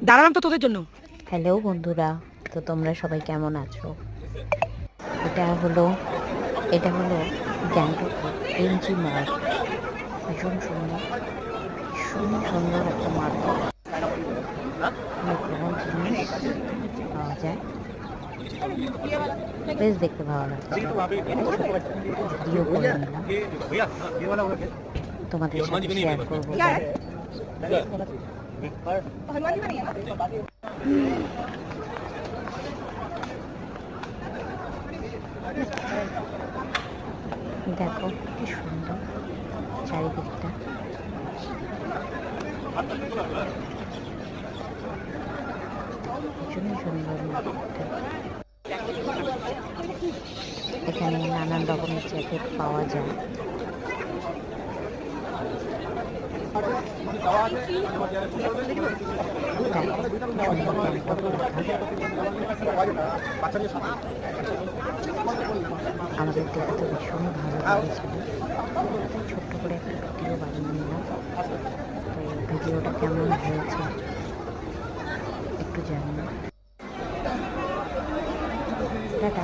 দাঁড়ালাম তো তোদের জন্য। হ্যালো বন্ধুরা, তো তোমরা সবাই কেমন আছো? এটা হলো গ্যাংটকের এমজি মার্ট। ভীষণ সুন্দর, ভীষণ সুন্দর একটা মার্কেট। অনেক রকম জিনিস পাওয়া যায়, বেশ দেখতে ভালো লাগছে। ভিডিও করে নিলাম, তোমাদের সাথে শেয়ার করবো। দেখো কি সুন্দর চারিদিকটা। ভীষণই সুন্দর মার্কেটটা। এখানে নানান রকমের জ্যাকেট পাওয়া যায়। আমাদের দেখে তো ভীষণই ভালো লেগেছিল, তাই ছোট্ট করে একটা ভিডিও বানিয়ে নিলাম। তো ভিডিওটা কেমন হয়েছে একটু জানি। টাটা।